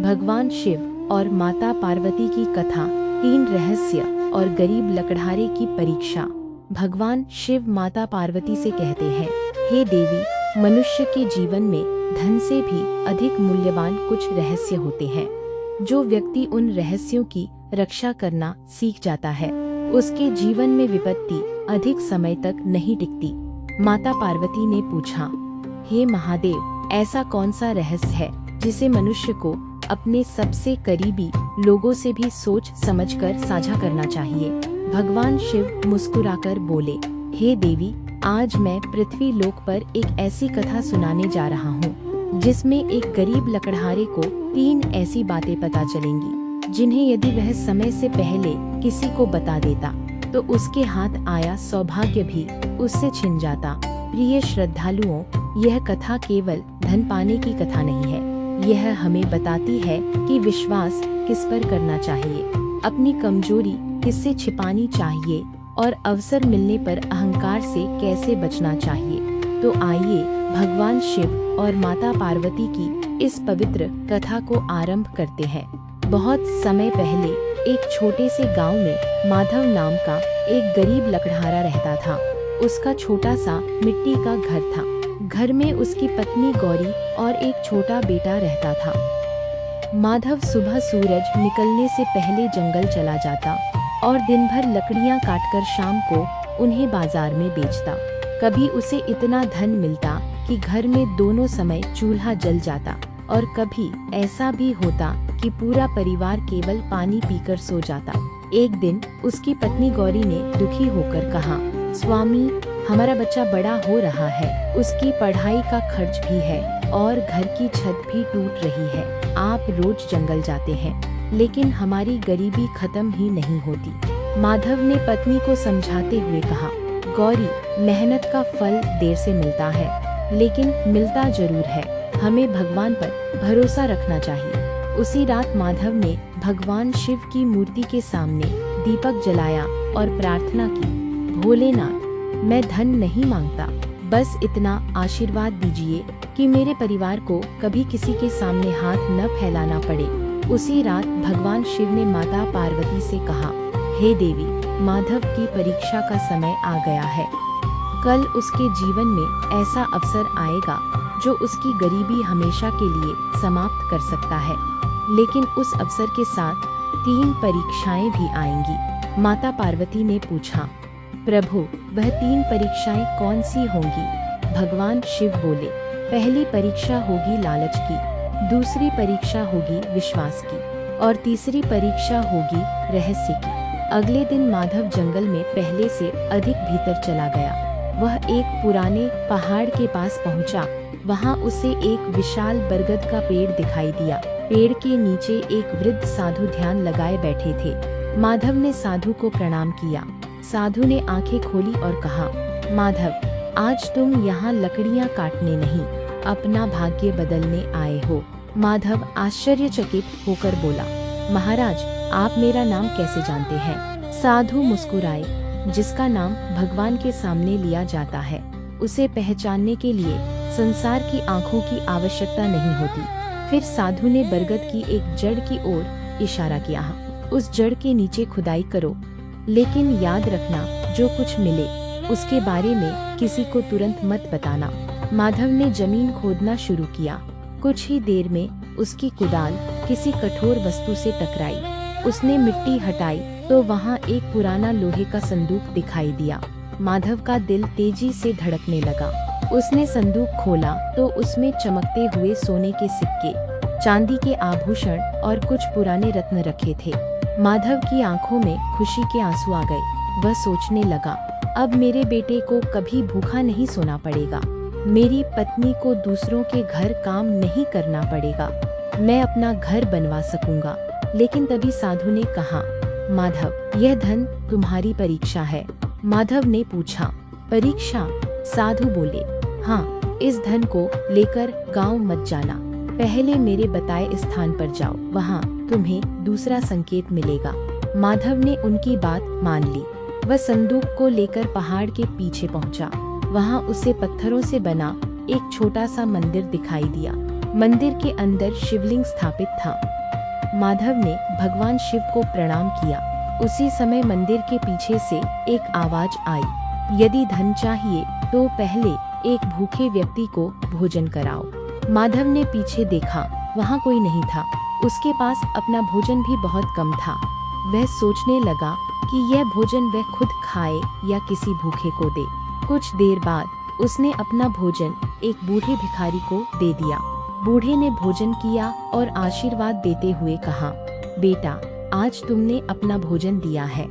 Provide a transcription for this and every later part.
भगवान शिव और माता पार्वती की कथा, 3 रहस्य और गरीब लकड़हारे की परीक्षा। भगवान शिव माता पार्वती से कहते हैं, हे देवी, मनुष्य के जीवन में धन से भी अधिक मूल्यवान कुछ रहस्य होते हैं। जो व्यक्ति उन रहस्यों की रक्षा करना सीख जाता है, उसके जीवन में विपत्ति अधिक समय तक नहीं टिकती। माता पार्वती ने पूछा, हे महादेव, ऐसा कौन सा रहस्य है जिसे मनुष्य को अपने सबसे करीबी लोगों से भी सोच समझकर साझा करना चाहिए। भगवान शिव मुस्कुराकर बोले, हे देवी, आज मैं पृथ्वी लोक पर एक ऐसी कथा सुनाने जा रहा हूँ जिसमें एक गरीब लकड़हारे को 3 ऐसी बातें पता चलेंगी जिन्हें यदि वह समय से पहले किसी को बता देता तो उसके हाथ आया सौभाग्य भी उससे छिन जाता। प्रिय श्रद्धालुओं, यह कथा केवल धन पाने की कथा नहीं है। यह हमें बताती है कि विश्वास किस पर करना चाहिए, अपनी कमजोरी किससे छिपानी चाहिए और अवसर मिलने पर अहंकार से कैसे बचना चाहिए। तो आइए भगवान शिव और माता पार्वती की इस पवित्र कथा को आरंभ करते हैं। बहुत समय पहले एक छोटे से गांव में माधव नाम का एक गरीब लकड़हारा रहता था। उसका छोटा सा मिट्टी का घर था। घर में उसकी पत्नी गौरी और एक छोटा बेटा रहता था। माधव सुबह सूरज निकलने से पहले जंगल चला जाता और दिन भर लकड़ियां काटकर शाम को उन्हें बाजार में बेचता। कभी उसे इतना धन मिलता कि घर में दोनों समय चूल्हा जल जाता और कभी ऐसा भी होता कि पूरा परिवार केवल पानी पीकर सो जाता। एक दिन उसकी पत्नी गौरी ने दुखी होकर कहा, स्वामी, हमारा बच्चा बड़ा हो रहा है, उसकी पढ़ाई का खर्च भी है और घर की छत भी टूट रही है। आप रोज जंगल जाते हैं, लेकिन हमारी गरीबी खत्म ही नहीं होती। माधव ने पत्नी को समझाते हुए कहा, गौरी, मेहनत का फल देर से मिलता है, लेकिन मिलता जरूर है। हमें भगवान पर भरोसा रखना चाहिए। उसी रात माधव ने भगवान शिव की मूर्ति के सामने दीपक जलाया और प्रार्थना की, भोलेनाथ, मैं धन नहीं मांगता, बस इतना आशीर्वाद दीजिए कि मेरे परिवार को कभी किसी के सामने हाथ न फैलाना पड़े। उसी रात भगवान शिव ने माता पार्वती से कहा, हे देवी, माधव की परीक्षा का समय आ गया है। कल उसके जीवन में ऐसा अवसर आएगा जो उसकी गरीबी हमेशा के लिए समाप्त कर सकता है, लेकिन उस अवसर के साथ 3 परीक्षाएं भी आएंगी। माता पार्वती ने पूछा, प्रभु, वह 3 परीक्षाएं कौन सी होंगी? भगवान शिव बोले, पहली परीक्षा होगी लालच की, दूसरी परीक्षा होगी विश्वास की और तीसरी परीक्षा होगी रहस्य की। अगले दिन माधव जंगल में पहले से अधिक भीतर चला गया। वह एक पुराने पहाड़ के पास पहुंचा। वहां उसे एक विशाल बरगद का पेड़ दिखाई दिया। पेड़ के नीचे एक वृद्ध साधु ध्यान लगाए बैठे थे। माधव ने साधु को प्रणाम किया। साधु ने आंखें खोली और कहा, माधव, आज तुम यहाँ लकड़ियाँ काटने नहीं, अपना भाग्य बदलने आए हो। माधव आश्चर्यचकित होकर बोला, महाराज, आप मेरा नाम कैसे जानते हैं? साधु मुस्कुराए, जिसका नाम भगवान के सामने लिया जाता है, उसे पहचानने के लिए संसार की आंखों की आवश्यकता नहीं होती। फिर साधु ने बरगद की एक जड़ की ओर इशारा किया, उस जड़ के नीचे खुदाई करो, लेकिन याद रखना, जो कुछ मिले उसके बारे में किसी को तुरंत मत बताना। माधव ने जमीन खोदना शुरू किया। कुछ ही देर में उसकी कुदाल किसी कठोर वस्तु से टकराई। उसने मिट्टी हटाई तो वहाँ एक पुराना लोहे का संदूक दिखाई दिया। माधव का दिल तेजी से धड़कने लगा। उसने संदूक खोला तो उसमें चमकते हुए सोने के सिक्के, चांदी के आभूषण और कुछ पुराने रत्न रखे थे। माधव की आंखों में खुशी के आंसू आ गए। वह सोचने लगा, अब मेरे बेटे को कभी भूखा नहीं सोना पड़ेगा, मेरी पत्नी को दूसरों के घर काम नहीं करना पड़ेगा, मैं अपना घर बनवा सकूंगा। लेकिन तभी साधु ने कहा, माधव, यह धन तुम्हारी परीक्षा है। माधव ने पूछा, परीक्षा? साधु बोले, हाँ, इस धन को लेकर गांव मत जाना, पहले मेरे बताए स्थान पर जाओ, वहाँ तुम्हें दूसरा संकेत मिलेगा। माधव ने उनकी बात मान ली। वह संदूक को लेकर पहाड़ के पीछे पहुंचा। वहां उसे पत्थरों से बना एक छोटा सा मंदिर दिखाई दिया। मंदिर के अंदर शिवलिंग स्थापित था। माधव ने भगवान शिव को प्रणाम किया। उसी समय मंदिर के पीछे से एक आवाज आई, यदि धन चाहिए तो पहले एक भूखे व्यक्ति को भोजन कराओ। माधव ने पीछे देखा, वहाँ कोई नहीं था। उसके पास अपना भोजन भी बहुत कम था। वह सोचने लगा कि यह भोजन वह खुद खाए या किसी भूखे को दे। कुछ देर बाद उसने अपना भोजन एक बूढ़े भिखारी को दे दिया। बूढ़े ने भोजन किया और आशीर्वाद देते हुए कहा, बेटा, आज तुमने अपना भोजन दिया है,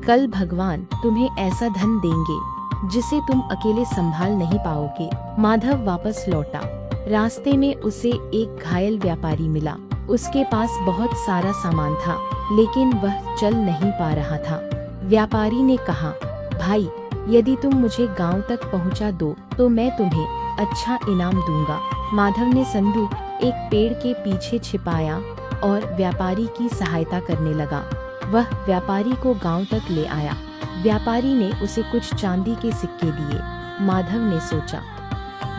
कल भगवान तुम्हें ऐसा धन देंगे जिसे तुम अकेले संभाल नहीं पाओगे। माधव वापस लौटा। रास्ते में उसे एक घायल व्यापारी मिला। उसके पास बहुत सारा सामान था, लेकिन वह चल नहीं पा रहा था। व्यापारी ने कहा, भाई, यदि तुम मुझे गांव तक पहुंचा दो तो मैं तुम्हें अच्छा इनाम दूंगा। माधव ने संदूक एक पेड़ के पीछे छिपाया और व्यापारी की सहायता करने लगा। वह व्यापारी को गांव तक ले आया। व्यापारी ने उसे कुछ चांदी के सिक्के दिए। माधव ने सोचा,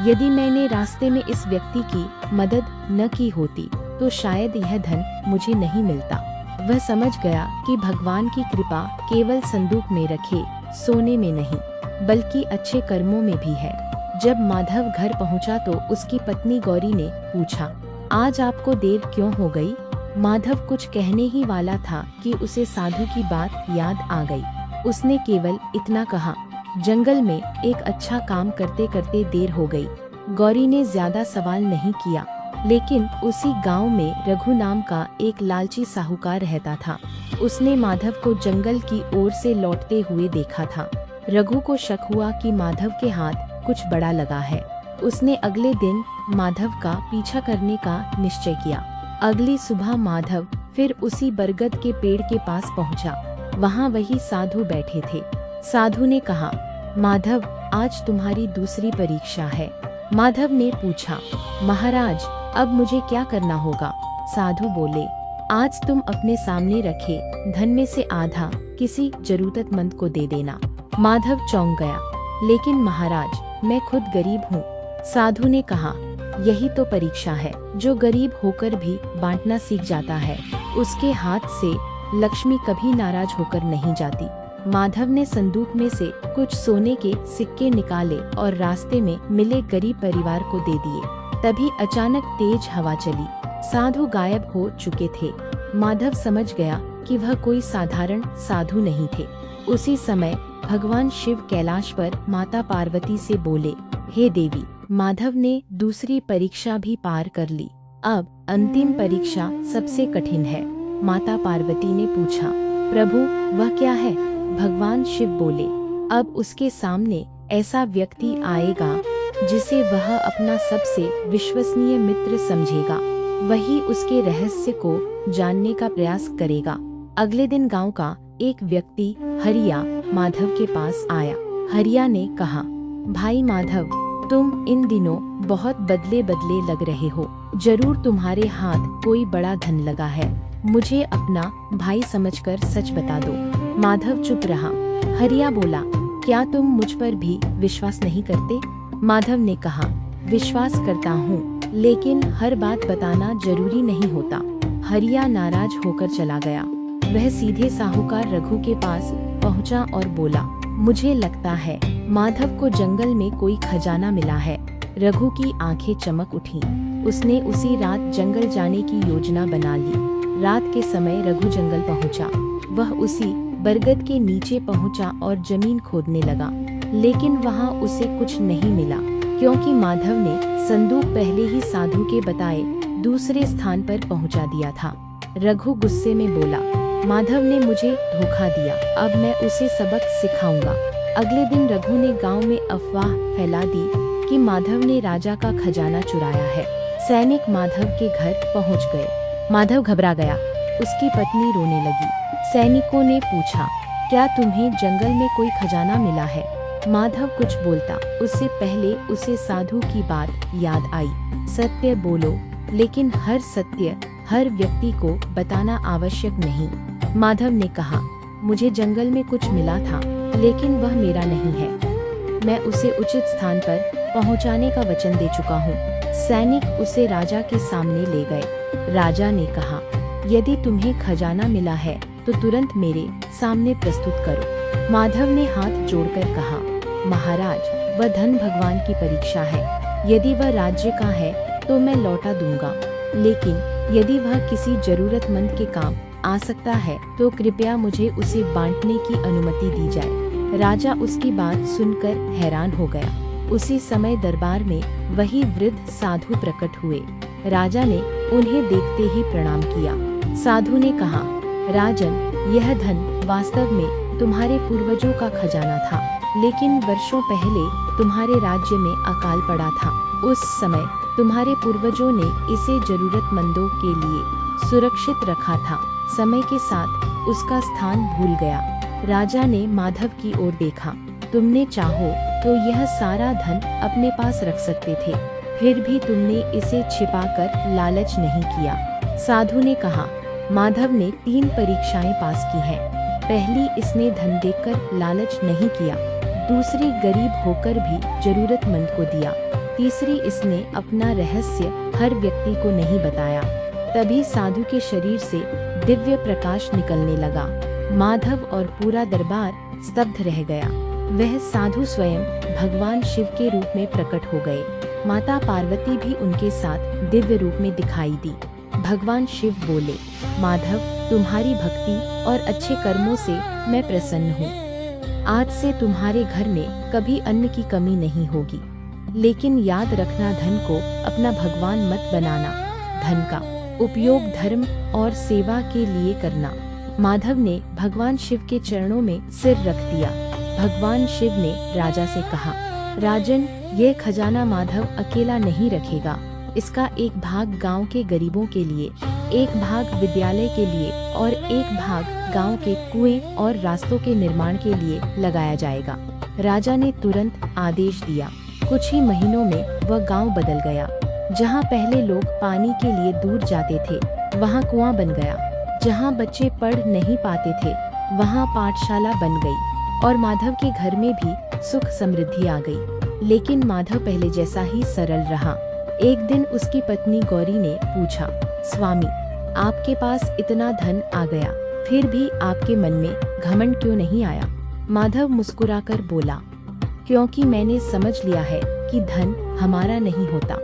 यदि मैंने रास्ते में इस व्यक्ति की मदद न की होती तो शायद यह धन मुझे नहीं मिलता। वह समझ गया कि भगवान की कृपा केवल संदूक में रखे सोने में नहीं, बल्कि अच्छे कर्मों में भी है। जब माधव घर पहुंचा तो उसकी पत्नी गौरी ने पूछा, आज आपको देर क्यों हो गई? माधव कुछ कहने ही वाला था कि उसे साधु की बात याद आ गई। उसने केवल इतना कहा, जंगल में एक अच्छा काम करते करते देर हो गई। गौरी ने ज्यादा सवाल नहीं किया, लेकिन उसी गांव में रघु नाम का एक लालची साहूकार रहता था। उसने माधव को जंगल की ओर से लौटते हुए देखा था। रघु को शक हुआ कि माधव के हाथ कुछ बड़ा लगा है। उसने अगले दिन माधव का पीछा करने का निश्चय किया। अगली सुबह माधव फिर उसी बरगद के पेड़ के पास पहुंचा। वहां वही साधु बैठे थे। साधु ने कहा, माधव, आज तुम्हारी दूसरी परीक्षा है। माधव ने पूछा, महाराज, अब मुझे क्या करना होगा? साधु बोले, आज तुम अपने सामने रखे धन में से आधा किसी जरूरतमंद को दे देना। माधव चौंक गया, लेकिन महाराज, मैं खुद गरीब हूँ। साधु ने कहा, यही तो परीक्षा है। जो गरीब होकर भी बांटना सीख जाता है, उसके हाथ से लक्ष्मी कभी नाराज होकर नहीं जाती। माधव ने संदूक में से कुछ सोने के सिक्के निकाले और रास्ते में मिले गरीब परिवार को दे दिए। तभी अचानक तेज हवा चली। साधु गायब हो चुके थे। माधव समझ गया कि वह कोई साधारण साधु नहीं थे। उसी समय भगवान शिव कैलाश पर माता पार्वती से बोले, हे देवी। माधव ने दूसरी परीक्षा भी पार कर ली। अब अंतिम परीक्षा सबसे कठिन है। माता पार्वती ने पूछा, प्रभु, वह क्या है? भगवान शिव बोले, अब उसके सामने ऐसा व्यक्ति आएगा जिसे वह अपना सबसे विश्वसनीय मित्र समझेगा। वही उसके रहस्य को जानने का प्रयास करेगा। अगले दिन गांव का एक व्यक्ति हरिया माधव के पास आया। हरिया ने कहा, भाई माधव, तुम इन दिनों बहुत बदले बदले लग रहे हो। जरूर तुम्हारे हाथ कोई बड़ा धन लगा है। मुझे अपना भाई समझकर सच बता दो। माधव चुप रहा। हरिया बोला, क्या तुम मुझ पर भी विश्वास नहीं करते? माधव ने कहा, विश्वास करता हूँ, लेकिन हर बात बताना जरूरी नहीं होता। हरिया नाराज होकर चला गया। वह सीधे साहूकार रघु के पास पहुँचा और बोला, मुझे लगता है माधव को जंगल में कोई खजाना मिला है। रघु की आंखें चमक उठी। उसने उसी रात जंगल जाने की योजना बना ली। रात के समय रघु जंगल पहुंचा। वह उसी बरगद के नीचे पहुंचा और जमीन खोदने लगा, लेकिन वहां उसे कुछ नहीं मिला, क्योंकि माधव ने संदूक पहले ही साधु के बताए दूसरे स्थान पर पहुंचा दिया था। रघु गुस्से में बोला, माधव ने मुझे धोखा दिया, अब मैं उसे सबक सिखाऊंगा। अगले दिन रघु ने गांव में अफवाह फैला दी कि माधव ने राजा का खजाना चुराया है। सैनिक माधव के घर पहुंच गए। माधव घबरा गया। उसकी पत्नी रोने लगी। सैनिकों ने पूछा, क्या तुम्हें जंगल में कोई खजाना मिला है? माधव कुछ बोलता उससे पहले उसे साधु की बात याद आई। सत्य बोलो, लेकिन हर सत्य हर व्यक्ति को बताना आवश्यक नहीं। माधव ने कहा, मुझे जंगल में कुछ मिला था, लेकिन वह मेरा नहीं है। मैं उसे उचित स्थान पर पहुंचाने का वचन दे चुका हूँ। सैनिक उसे राजा के सामने ले गए। राजा ने कहा, यदि तुम्हें खजाना मिला है तो तुरंत मेरे सामने प्रस्तुत करो। माधव ने हाथ जोड़कर कहा, महाराज, वह धन भगवान की परीक्षा है। यदि वह राज्य का है तो मैं लौटा दूंगा, लेकिन यदि वह किसी जरूरतमंद के काम आ सकता है तो कृपया मुझे उसे बांटने की अनुमति दी जाए। राजा उसकी बात सुनकर हैरान हो गया। उसी समय दरबार में वही वृद्ध साधु प्रकट हुए। राजा ने उन्हें देखते ही प्रणाम किया। साधु ने कहा, राजन, यह धन वास्तव में तुम्हारे पूर्वजों का खजाना था, लेकिन वर्षों पहले तुम्हारे राज्य में अकाल पड़ा था। उस समय तुम्हारे पूर्वजों ने इसे जरूरतमंदों के लिए सुरक्षित रखा था। समय के साथ उसका स्थान भूल गया। राजा ने माधव की ओर देखा। तुमने चाहो तो यह सारा धन अपने पास रख सकते थे, फिर भी तुमने इसे छिपाकर लालच नहीं किया। साधु ने कहा, माधव ने 3 परीक्षाएं पास की हैं। पहली, इसने धन देखकर लालच नहीं किया। दूसरी, गरीब होकर भी जरूरतमंद को दिया। तीसरी, इसने अपना रहस्य हर व्यक्ति को नहीं बताया। तभी साधु के शरीर से दिव्य प्रकाश निकलने लगा। माधव और पूरा दरबार स्तब्ध रह गया। वह साधु स्वयं भगवान शिव के रूप में प्रकट हो गए। माता पार्वती भी उनके साथ दिव्य रूप में दिखाई दी। भगवान शिव बोले, माधव, तुम्हारी भक्ति और अच्छे कर्मों से मैं प्रसन्न हूँ। आज से तुम्हारे घर में कभी अन्न की कमी नहीं होगी। लेकिन याद रखना, धन को अपना भगवान मत बनाना। धन का उपयोग धर्म और सेवा के लिए करना। माधव ने भगवान शिव के चरणों में सिर रख दिया। भगवान शिव ने राजा से कहा, राजन, यह खजाना माधव अकेला नहीं रखेगा। इसका एक भाग गांव के गरीबों के लिए, एक भाग विद्यालय के लिए और एक भाग गांव के कुएं और रास्तों के निर्माण के लिए लगाया जाएगा। राजा ने तुरंत आदेश दिया। कुछ ही महीनों में वह गांव बदल गया। जहां पहले लोग पानी के लिए दूर जाते थे, वहां कुआं बन गया। जहां बच्चे पढ़ नहीं पाते थे, वहां पाठशाला बन गई और माधव के घर में भी सुख समृद्धि आ गई। लेकिन माधव पहले जैसा ही सरल रहा। एक दिन उसकी पत्नी गौरी ने पूछा, स्वामी, आपके पास इतना धन आ गया, फिर भी आपके मन में घमंड क्यों नहीं आया? माधव मुस्कुराकर बोला, क्योंकि मैंने समझ लिया है कि धन हमारा नहीं होता।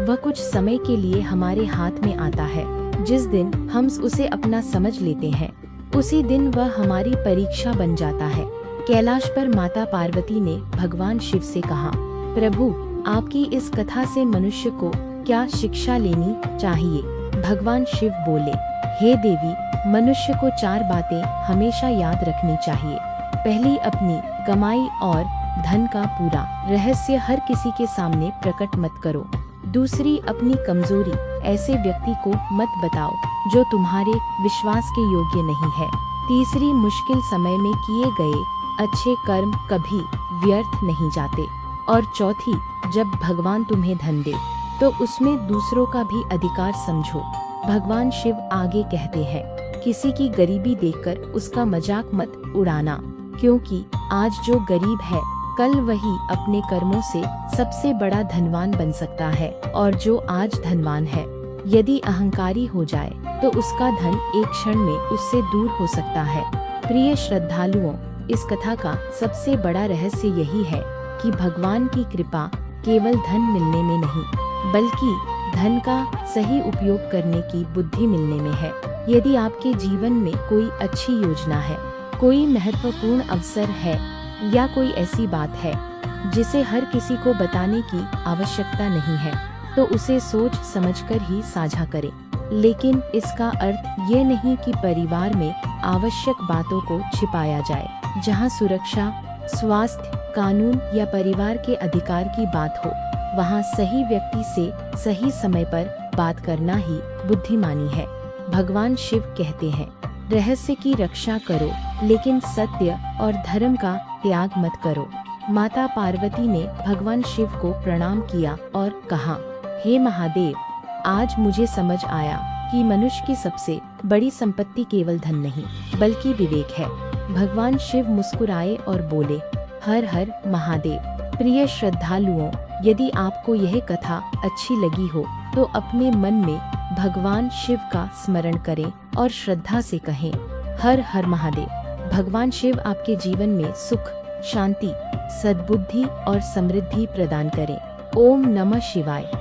वह कुछ समय के लिए हमारे हाथ में आता है। जिस दिन हम उसे अपना समझ लेते हैं, उसी दिन वह हमारी परीक्षा बन जाता है। कैलाश पर माता पार्वती ने भगवान शिव से कहा, प्रभु, आपकी इस कथा से मनुष्य को क्या शिक्षा लेनी चाहिए? भगवान शिव बोले, हे देवी, मनुष्य को 4 बातें हमेशा याद रखनी चाहिए। पहली, अपनी कमाई और धन का पूरा रहस्य हर किसी के सामने प्रकट मत करो। दूसरी, अपनी कमजोरी ऐसे व्यक्ति को मत बताओ जो तुम्हारे विश्वास के योग्य नहीं है। तीसरी, मुश्किल समय में किए गए अच्छे कर्म कभी व्यर्थ नहीं जाते। और चौथी, जब भगवान तुम्हें धन दे तो उसमें दूसरों का भी अधिकार समझो। भगवान शिव आगे कहते हैं, किसी की गरीबी देखकर उसका मजाक मत उड़ाना, क्योंकि आज जो गरीब है, कल वही अपने कर्मों से सबसे बड़ा धनवान बन सकता है। और जो आज धनवान है, यदि अहंकारी हो जाए तो उसका धन एक क्षण में उससे दूर हो सकता है। प्रिय श्रद्धालुओं, इस कथा का सबसे बड़ा रहस्य यही है कि भगवान की कृपा केवल धन मिलने में नहीं, बल्कि धन का सही उपयोग करने की बुद्धि मिलने में है। यदि आपके जीवन में कोई अच्छी योजना है, कोई महत्वपूर्ण अवसर है या कोई ऐसी बात है जिसे हर किसी को बताने की आवश्यकता नहीं है, तो उसे सोच समझकर ही साझा करें। लेकिन इसका अर्थ ये नहीं कि परिवार में आवश्यक बातों को छिपाया जाए। जहां सुरक्षा, स्वास्थ्य, कानून या परिवार के अधिकार की बात हो, वहां सही व्यक्ति से सही समय पर बात करना ही बुद्धिमानी है। भगवान शिव कहते हैं, रहस्य की रक्षा करो, लेकिन सत्य और धर्म का त्याग मत करो। माता पार्वती ने भगवान शिव को प्रणाम किया और कहा, हे महादेव, आज मुझे समझ आया कि मनुष्य की सबसे बड़ी संपत्ति केवल धन नहीं, बल्कि विवेक है। भगवान शिव मुस्कुराए और बोले, हर हर महादेव। प्रिय श्रद्धालुओं, यदि आपको यह कथा अच्छी लगी हो तो अपने मन में भगवान शिव का स्मरण करें और श्रद्धा से कहें, हर हर महादेव। भगवान शिव आपके जीवन में सुख, शांति, सद्बुद्धि और समृद्धि प्रदान करें। ओम नमः शिवाय।